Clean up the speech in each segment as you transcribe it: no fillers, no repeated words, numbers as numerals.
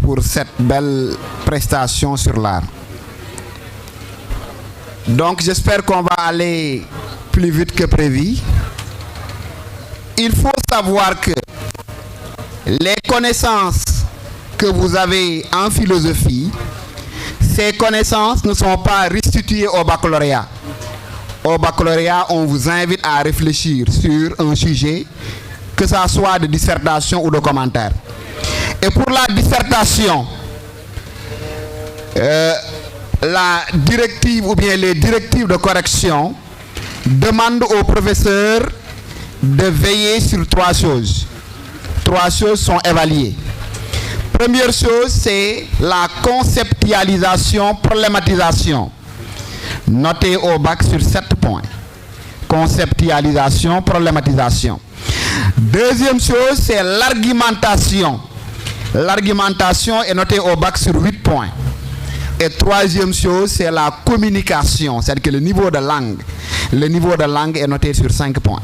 pour cette belle prestation sur l'art. Donc j'espère qu'on va aller plus vite que prévu. Il faut savoir que les connaissances que vous avez en philosophie, ces connaissances ne sont pas restituées au baccalauréat. Au baccalauréat, on vous invite à réfléchir sur un sujet, que ça soit de dissertation ou de commentaire. Et pour la dissertation, la directive ou bien les directives de correction demandent au professeur de veiller sur 3 choses. 3 choses sont évaluées. Première chose, c'est la conceptualisation, problématisation. Notez au bac sur 7 points. Conceptualisation, problématisation. Deuxième chose, c'est l'argumentation. L'argumentation est notée au bac sur 8 points. Et troisième chose, c'est la communication. C'est-à-dire que le niveau de langue. Le niveau de langue est noté sur 5 points.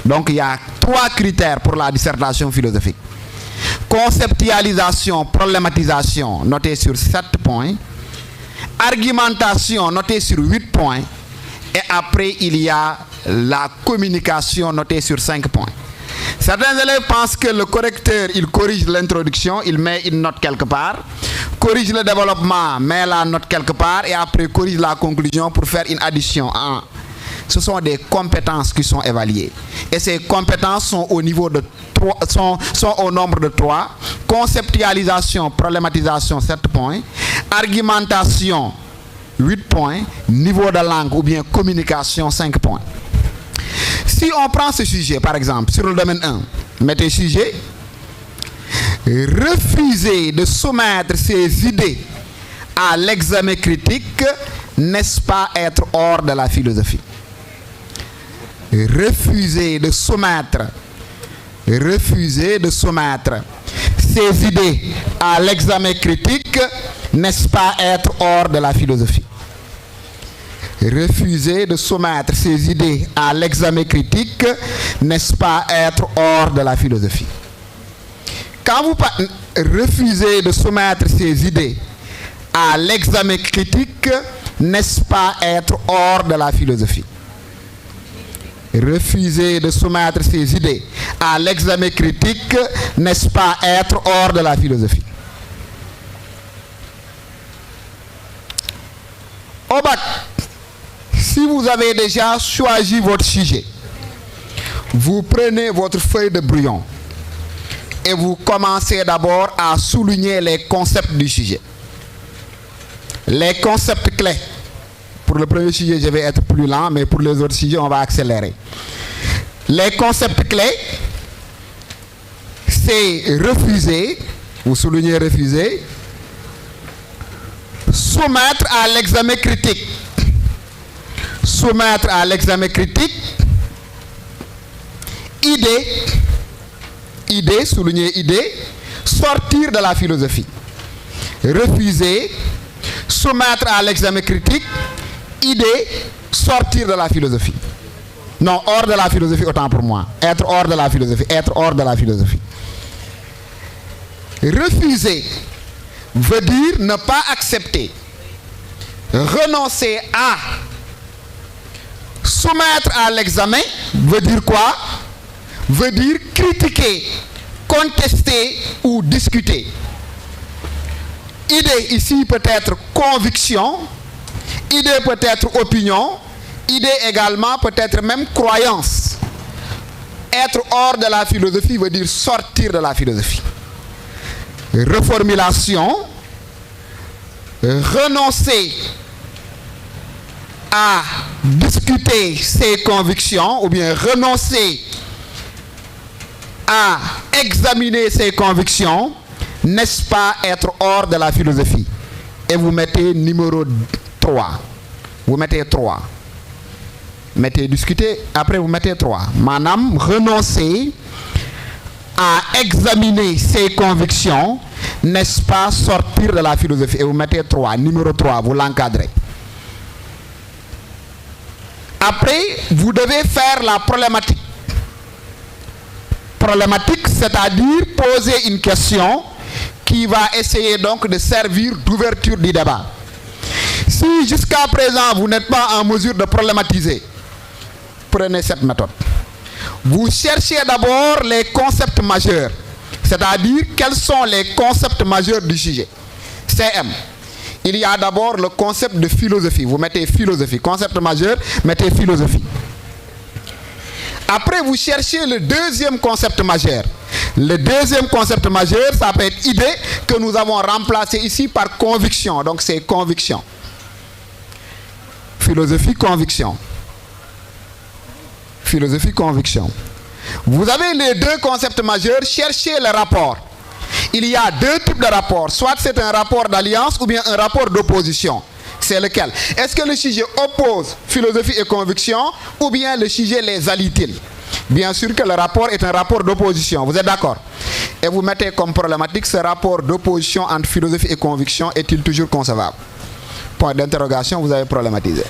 Donc il y a 3 critères pour la dissertation philosophique. Conceptualisation, problématisation, noté sur 7 points. Argumentation, noté sur 8 points. Et après, il y a la communication, notée sur 5 points. Certains élèves pensent que le correcteur, il corrige l'introduction, il met une note quelque part, corrige le développement, met la note quelque part, et après corrige la conclusion pour faire une addition. Ce sont des compétences qui sont évaluées. Et ces compétences sont au niveau de 3, sont au nombre de 3. Conceptualisation, problématisation, 7 points. Argumentation, 8 points. Niveau de langue ou bien communication, 5 points. Si on prend ce sujet, par exemple, sur le domaine 1, mettez sujet. Refuser de soumettre ses idées à l'examen critique, n'est-ce pas être hors de la philosophie? Refuser de soumettre ses idées à l'examen critique, n'est-ce pas être hors de la philosophie? Refuser de soumettre ses idées à l'examen critique, n'est-ce pas être hors de la philosophie? Quand vous refusez de soumettre ses idées à l'examen critique, n'est-ce pas être hors de la philosophie? Refuser de soumettre ses idées à l'examen critique, n'est-ce pas être hors de la philosophie? Au bac, si vous avez déjà choisi votre sujet, vous prenez votre feuille de brouillon et vous commencez d'abord à souligner les concepts du sujet. Les concepts clés. Pour le premier sujet, je vais être plus lent, mais pour les autres sujets, on va accélérer. Les concepts clés, c'est refuser, vous soulignez refuser, soumettre à l'examen critique. Soumettre à l'examen critique, idée, souligner idée, sortir de la philosophie. Refuser, soumettre à l'examen critique, idée, sortir de la philosophie. Non, hors de la philosophie, autant pour moi. Être hors de la philosophie, être hors de la philosophie. Refuser veut dire ne pas accepter. Renoncer à. Soumettre à l'examen veut dire quoi? Veut dire critiquer, contester ou discuter. Idée ici peut être conviction, idée peut être opinion, idée également peut être même croyance. Être hors de la philosophie veut dire sortir de la philosophie. Reformulation, renoncer à discuter ses convictions ou bien renoncer à examiner ses convictions, n'est-ce pas être hors de la philosophie? Et vous mettez numéro 3. Vous mettez 3. Mettez discuter, après vous mettez 3. Madame, renoncer à examiner ses convictions, n'est-ce pas sortir de la philosophie? Et vous mettez 3. Numéro 3, vous l'encadrez. Après, vous devez faire la problématique. Problématique, c'est-à-dire poser une question qui va essayer donc de servir d'ouverture du débat. Si jusqu'à présent vous n'êtes pas en mesure de problématiser, prenez cette méthode. Vous cherchez d'abord les concepts majeurs, c'est-à-dire quels sont les concepts majeurs du sujet. CM. Il y a d'abord le concept de philosophie. Vous mettez philosophie. Concept majeur, mettez philosophie. Après, vous cherchez le deuxième concept majeur. Le deuxième concept majeur, ça peut être idée, que nous avons remplacé ici par conviction. Donc c'est conviction. Philosophie, conviction. Philosophie, conviction. Vous avez les deux concepts majeurs, cherchez le rapport. Il y a deux types de rapports. Soit c'est un rapport d'alliance ou bien un rapport d'opposition. C'est lequel? Est-ce que le sujet oppose philosophie et conviction ou bien le sujet les allie-t-il? Bien sûr que le rapport est un rapport d'opposition. Vous êtes d'accord? Et vous mettez comme problématique ce rapport d'opposition entre philosophie et conviction est-il toujours concevable? Point d'interrogation, vous avez problématisé.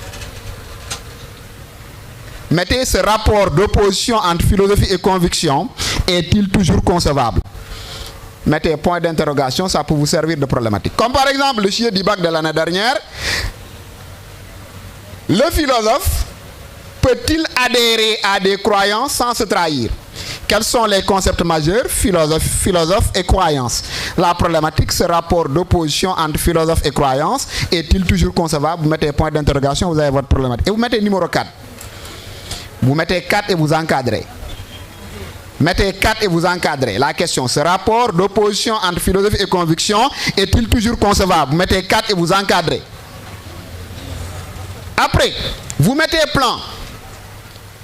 Mettez ce rapport d'opposition entre philosophie et conviction est-il toujours concevable? Mettez point d'interrogation, ça peut vous servir de problématique. Comme par exemple le sujet du bac de l'année dernière, le philosophe peut-il adhérer à des croyances sans se trahir? Quels sont les concepts majeurs? Philosophe et croyance. La problématique, ce rapport d'opposition entre philosophe et croyance, est-il toujours concevable? Vous mettez point d'interrogation, vous avez votre problématique. Et vous mettez numéro 4. Vous mettez 4 et vous encadrez. Mettez 4 et vous encadrez. La question, ce rapport d'opposition entre philosophie et conviction est-il toujours concevable? Vous mettez 4 et vous encadrez. Après, vous mettez plan.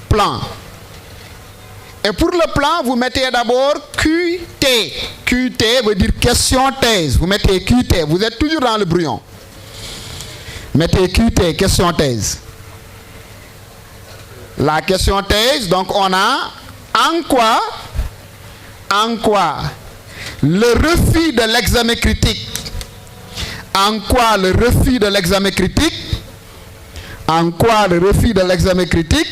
Plan. Et pour le plan, vous mettez d'abord QT. QT veut dire question-thèse. Vous mettez QT. Vous êtes toujours dans le brouillon. Mettez QT, question-thèse. La question-thèse, donc on a en quoi le refus de l'examen critique, en quoi le refus de l'examen critique, en quoi le refus de l'examen critique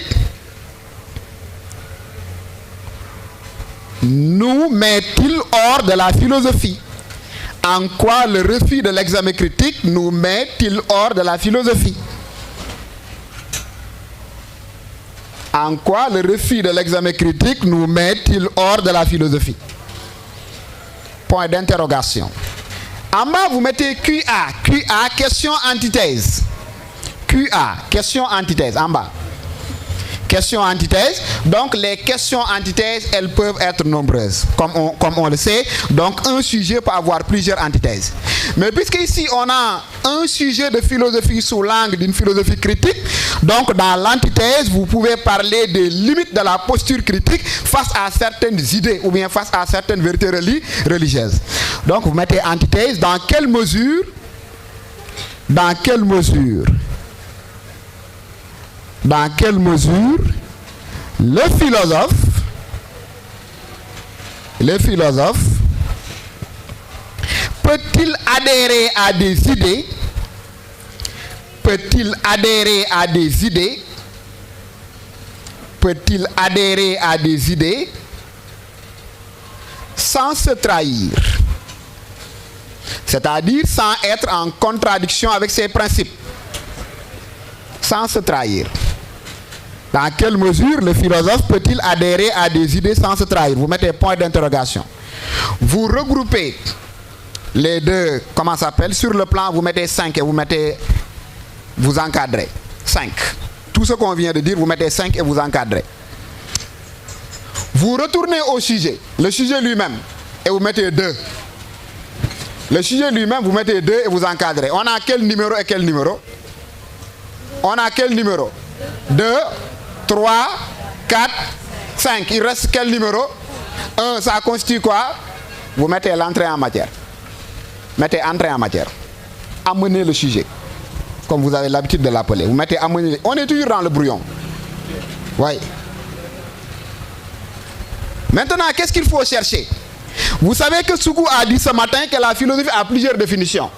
nous met-il hors de la philosophie? En quoi le refus de l'examen critique nous met-il hors de la philosophie? En quoi le refus de l'examen critique nous met-il hors de la philosophie? Point d'interrogation. En bas, vous mettez QA. QA, question antithèse. QA, question antithèse, en bas. Question antithèse. Donc, les questions antithèses, elles peuvent être nombreuses, comme on le sait. Donc, un sujet peut avoir plusieurs antithèses. Mais puisque ici, on a un sujet de philosophie sous l'angle d'une philosophie critique, donc dans l'antithèse, vous pouvez parler des limites de la posture critique face à certaines idées ou bien face à certaines vérités religieuses. Donc, vous mettez antithèse. Dans quelle mesure le philosophe peut-il adhérer à des idées? Peut-il adhérer à des idées? Peut-il adhérer à des idées sans se trahir? C'est-à-dire sans être en contradiction avec ses principes. Sans se trahir. Dans quelle mesure le philosophe peut-il adhérer à des idées sans se trahir? Vous mettez point d'interrogation. Vous regroupez les deux, comment ça s'appelle? Sur le plan, vous mettez 5 et vous encadrez. 5. Tout ce qu'on vient de dire, vous mettez 5 et vous encadrez. Vous retournez au sujet, le sujet lui-même, et vous mettez 2. Le sujet lui-même, vous mettez 2 et vous encadrez. On a quel numéro et quel numéro? On a quel numéro? 2, 3, 4, 5. Il reste quel numéro? 1, ça constitue quoi? Vous mettez l'entrée en matière. Mettez entrée en matière. Amenez le sujet. Comme vous avez l'habitude de l'appeler. Vous mettez amener. On est toujours dans le brouillon. Oui. Maintenant, qu'est-ce qu'il faut chercher? Vous savez que Sougou a dit ce matin que la philosophie a plusieurs définitions.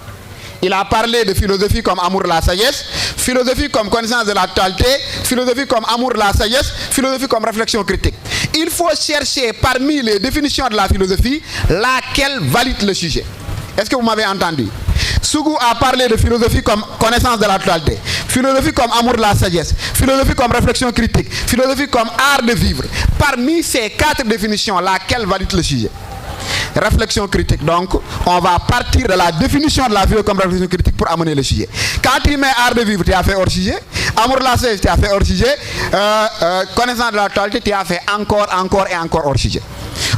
Il a parlé de philosophie comme amour de la sagesse, philosophie comme connaissance de l'actualité, philosophie comme amour de la sagesse, philosophie comme réflexion critique. Il faut chercher parmi les définitions de la philosophie laquelle valide le sujet. Est-ce que vous m'avez entendu? Sougou a parlé de philosophie comme connaissance de la totalité, philosophie comme amour de la sagesse, philosophie comme réflexion critique, philosophie comme art de vivre. Parmi ces 4 définitions, laquelle valide le sujet? Réflexion critique. Donc, on va partir de la définition de la philosophie comme réflexion critique pour amener le sujet. Quand tu mets art de vivre, tu as fait hors sujet. Amour de la sagesse, tu as fait hors sujet. Connaissance de la totalité, tu as fait encore et encore hors sujet.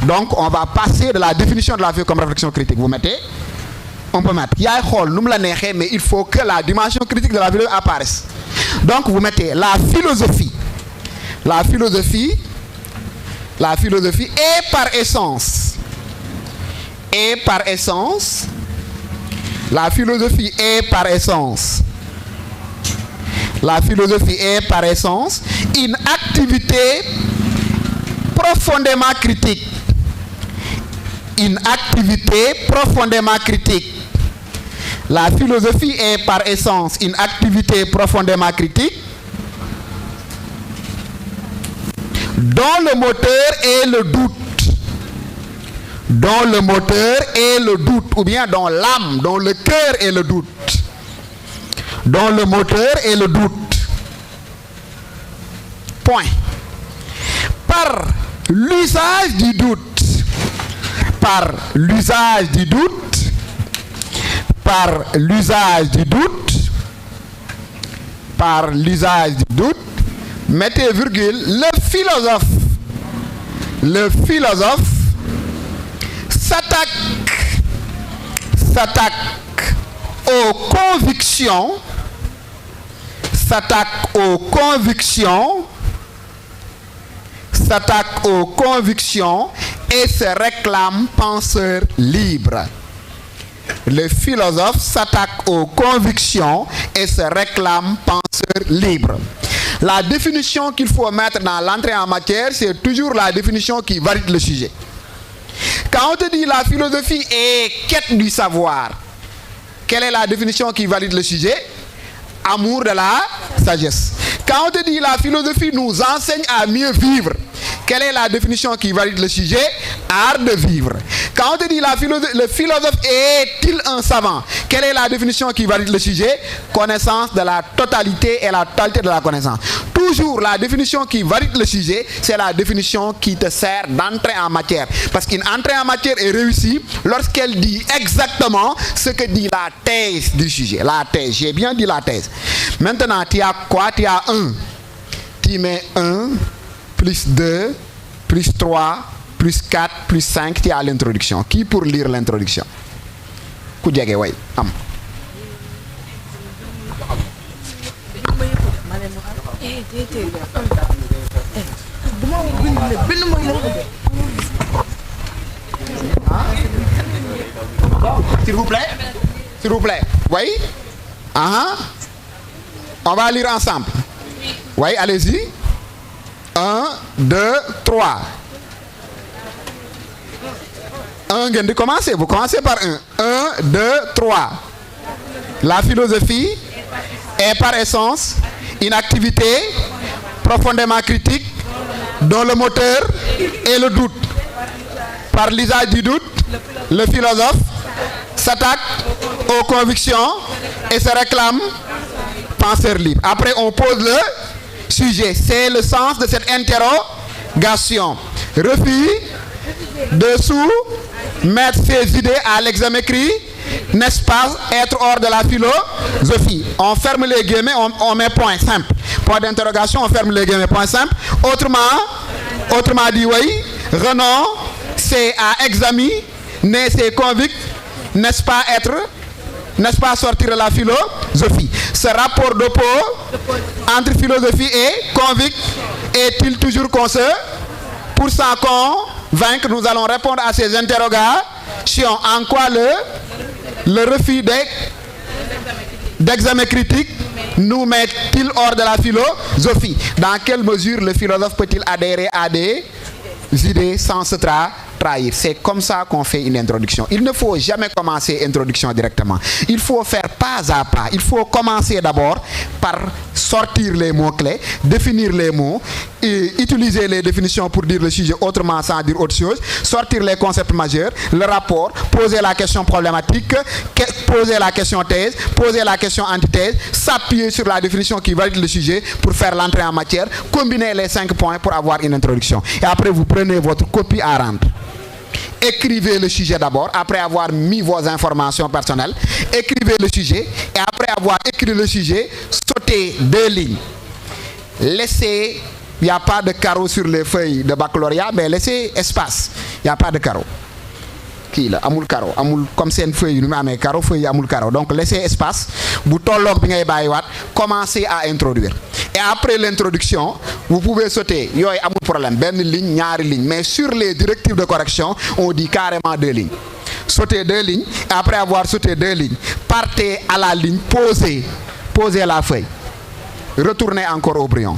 Donc, on va passer de la définition de la philosophie comme réflexion critique. Vous mettez? On peut mettre. Mais il faut que la dimension critique de la philosophie apparaisse. Donc, vous mettez la philosophie. La philosophie est par essence. La philosophie est par essence une activité profondément critique. La philosophie est par essence une activité profondément critique dont le moteur est le doute. Ou bien dont l'âme, dont le cœur est le doute. Point. Par l'usage du doute, mettez virgule, le philosophe s'attaque aux convictions et se réclame penseur libre. Le philosophe s'attaque aux convictions et se réclame penseur libre. La définition qu'il faut mettre dans l'entrée en matière, c'est toujours la définition qui valide le sujet. Quand on te dit la philosophie est quête du savoir, quelle est la définition qui valide le sujet? Amour de la sagesse. Quand on te dit la philosophie nous enseigne à mieux vivre, quelle est la définition qui valide le sujet? Art de vivre. Quand on te dit le philosophe est-il un savant, quelle est la définition qui valide le sujet? Connaissance de la totalité et la totalité de la connaissance. Toujours la définition qui valide le sujet, c'est la définition qui te sert d'entrée en matière. Parce qu'une entrée en matière est réussie lorsqu'elle dit exactement ce que dit la thèse du sujet. La thèse, j'ai bien dit la thèse. Maintenant, tu as quoi? Tu as 1. Tu mets 1, plus 2, plus 3, plus 4, plus 5, tu as l'introduction. Qui pour lire l'introduction? Koudjage, oui. S'il vous plaît. Oui. On va lire ensemble. Oui, allez-y. 1, 2, 3. 1, vous commencez par 1. 1, 2, 3. La philosophie est par essence une activité profondément critique dont le moteur est le doute. Par l'usage du doute, le philosophe s'attaque aux convictions et se réclame penseur libre. Après, on pose le sujet. C'est le sens de cette interrogation. Refus de soumettre ses idées à l'examen écrit, n'est-ce pas être hors de la philosophie? On ferme les guillemets, on met point simple. Point d'interrogation, on ferme les guillemets, point simple. Autrement dit, oui, Renan, c'est à examiner ses convicts, n'est-ce pas sortir de la philosophie? Ce rapport d'opposition entre philosophie et convict est-il toujours conçu? Pour s'en convaincre, nous allons répondre à ces interrogations. En quoi le refus d'examen critique nous met-il hors de la philosophie? Dans quelle mesure le philosophe peut-il adhérer à des idées sans se trahir. C'est comme ça qu'on fait une introduction. Il ne faut jamais commencer introduction directement. Il faut faire pas à pas. Il faut commencer d'abord par sortir les mots-clés, définir les mots, et utiliser les définitions pour dire le sujet autrement sans dire autre chose, sortir les concepts majeurs, le rapport, poser la question problématique, poser la question thèse, poser la question antithèse, s'appuyer sur la définition qui valide le sujet pour faire l'entrée en matière, combiner les 5 points pour avoir une introduction. Et après, vous prenez votre copie à rendre. Écrivez le sujet d'abord, après avoir mis vos informations personnelles. Écrivez le sujet, et après avoir écrit le sujet, sautez 2 lignes. Laissez, il n'y a pas de carreau sur les feuilles de baccalauréat, mais laissez espace. Il n'y a pas de carreau. Qui là, amul carreau, amul comme c'est une feuille, nous avons carreau, feuille amul carreau. Donc laissez espace, vous commencez à introduire. Et après l'introduction, vous pouvez sauter, il y a un problème, une ligne, ñaari ligne. Mais sur les directives de correction, on dit carrément 2 lignes. Sautez 2 lignes, et après avoir sauté 2 lignes, partez à la ligne, posez la feuille. Retournez encore au brouillon.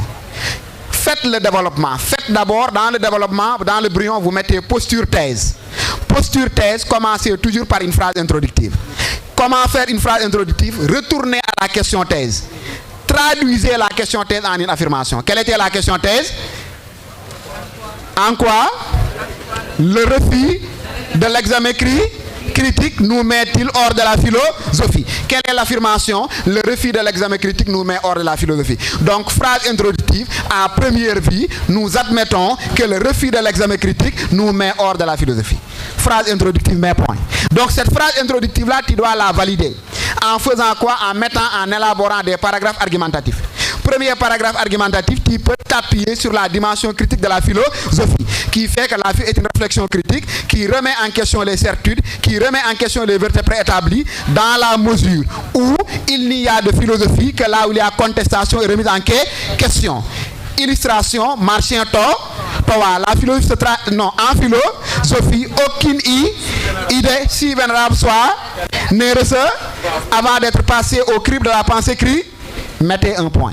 Faites le développement. Faites d'abord dans le développement, dans le brouillon, vous mettez posture thèse. Posture thèse, commencez toujours par une phrase introductive. Comment faire une phrase introductive? Retournez à la question thèse. Traduisez la question thèse en une affirmation. Quelle était la question thèse? En quoi le refus de l'examen critique nous met-il hors de la philosophie? Quelle est l'affirmation? Le refus de l'examen critique nous met hors de la philosophie. Donc, phrase introductive, à première vue, nous admettons que le refus de l'examen critique nous met hors de la philosophie. Phrase introductive, mes points. Donc, cette phrase introductive-là, tu dois la valider. En faisant quoi? En mettant, en élaborant des paragraphes argumentatifs. Premier paragraphe argumentatif, tu peux t'appuyer sur la dimension critique de la philosophie, qui fait que la philosophie est une réflexion critique, qui remet en question les certitudes, qui remet en question les vérités préétablies, dans la mesure où il n'y a de philosophie que là où il y a contestation et remise en question. Illustration, Martien Towa. La philosophie se traite, non, en philosophie, aucune idée, si vénérable soit, n'est reçue avant d'être passée au crible de la pensée mettez un point.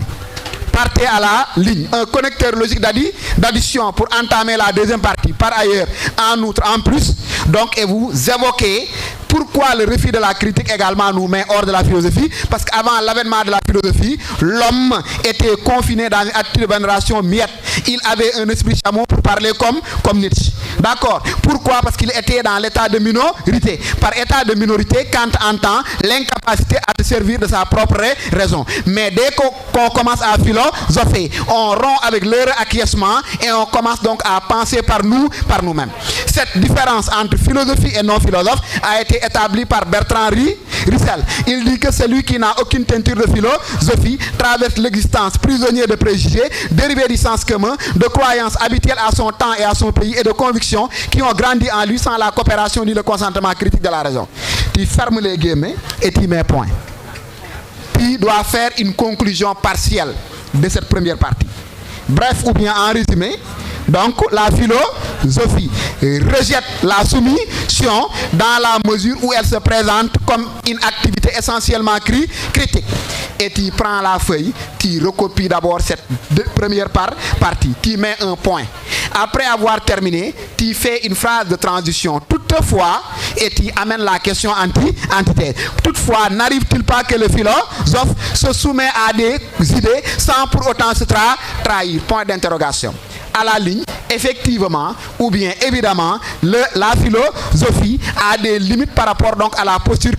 Partez à la ligne. Un connecteur logique d'addition pour entamer la deuxième partie. Par ailleurs, en outre, en plus, donc, et vous évoquez pourquoi le refus de la critique également nous met hors de la philosophie. Parce qu'avant l'avènement de la philosophie, l'homme était confiné dans une attitude de vénération miette. Il avait un esprit chameau pour parler comme Nietzsche. D'accord? Pourquoi? Parce qu'il était dans l'état de minorité. Par état de minorité, Kant entend l'incapacité à se servir de sa propre raison. Mais dès qu'on commence à philosopher, on rompt avec leur acquiescement et on commence donc à penser par nous-mêmes. Cette différence entre philosophie et non-philosophe a été établie par Bertrand Russell. Il dit que celui qui n'a aucune teinture de philosophie traverse l'existence prisonnier de préjugés, dérivé du sens commun, de croyances habituelles à son temps et à son pays et de convictions qui ont grandi en lui sans la coopération ni le consentement critique de la raison. Tu fermes les guillemets et tu mets point. Tu dois faire une conclusion partielle de cette première partie. Bref, ou bien en résumé, donc la philosophie rejette la soumission dans la mesure où elle se présente comme une activité essentiellement critique. Et tu prends la feuille, tu recopies d'abord cette première partie, tu mets un point. Après avoir terminé, tu fais une phrase de transition toutefois et tu amènes la question antithèse. Toutefois, n'arrive-t-il pas que le philosophe se soumet à des idées sans pour autant se trahir? Point d'interrogation. À la ligne, effectivement, ou bien évidemment, la philosophie a des limites par rapport donc à la posture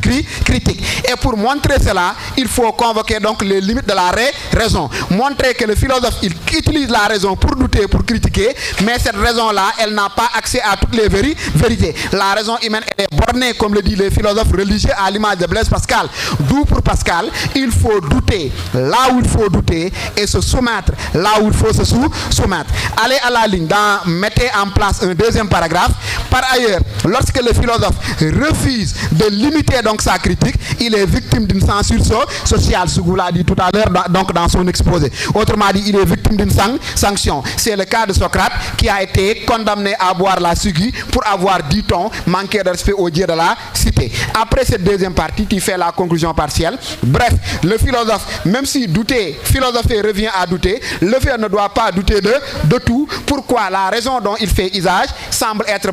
critique. Et pour montrer cela, il faut convoquer donc les limites de la raison. Montrer que le philosophe, il utilise la raison pour douter, pour critiquer, mais cette raison-là, elle n'a pas accès à toutes les vérités. La raison humaine, elle est bornée, comme le disent les philosophes religieux, à l'image de Blaise Pascal. D'où pour Pascal, il faut douter là où il faut douter et se soumettre là où il faut se soumettre. Allez à la ligne, mettez en place un deuxième paragraphe. Par ailleurs, lorsque le philosophe refuse de limiter donc sa critique, il est victime d'une censure sociale, ce que vous l'avez dit tout à l'heure donc dans son exposé. Autrement dit, il est victime d'une sanction. C'est le cas de Socrate qui a été condamné à boire la ciguë pour avoir, dit-on, manqué de respect au dieu de la cité. Après cette deuxième partie, tu fais la conclusion partielle. Bref, le philosophe, même si douter, philosopher revient à douter, le fait ne doit pas douter de tout. Pourquoi? La raison dont il fait usage, semble être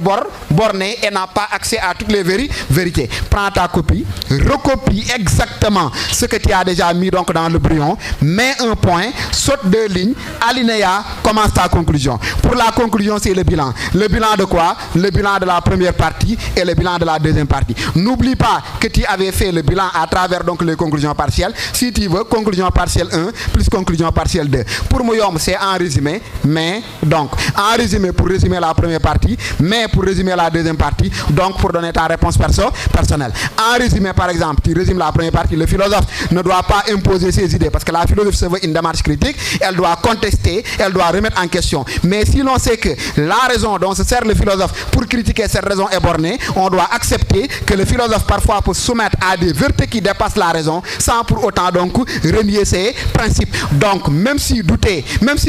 borné et n'a pas accès à toutes les vérités. Prends ta copie, recopie exactement ce que tu as déjà mis donc dans le brouillon, mets un point, saute 2 lignes, alinéa, commence ta conclusion. Pour la conclusion, c'est le bilan. Le bilan de quoi? Le bilan de la première partie et le bilan de la deuxième partie. N'oublie pas que tu avais fait le bilan à travers donc les conclusions partielles. Si tu veux, conclusion partielle 1 plus conclusion partielle 2. Pour Mouyom, c'est en résumé, mais donc, en résumé pour résumer la première partie, mais pour résumer la deuxième partie, donc pour donner ta réponse personnelle. En résumé, par exemple, tu résumes la première partie, le philosophe ne doit pas imposer ses idées parce que la philosophie se veut une démarche critique, elle doit contester, elle doit remettre en question. Mais si l'on sait que la raison dont se sert le philosophe pour critiquer cette raison est bornée, on doit accepter que le philosophe parfois peut soumettre à des vérités qui dépassent la raison sans pour autant donc renier ses principes. Donc même si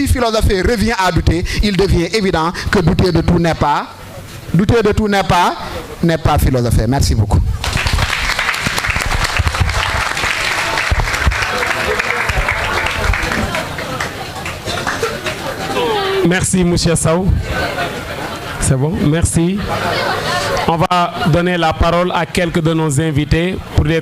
philosophie revient à douter, il devient évident que douter de tout n'est pas philosopher. Merci beaucoup. Merci, Monsieur Sow. C'est bon, merci. On va donner la parole à quelques de nos invités pour les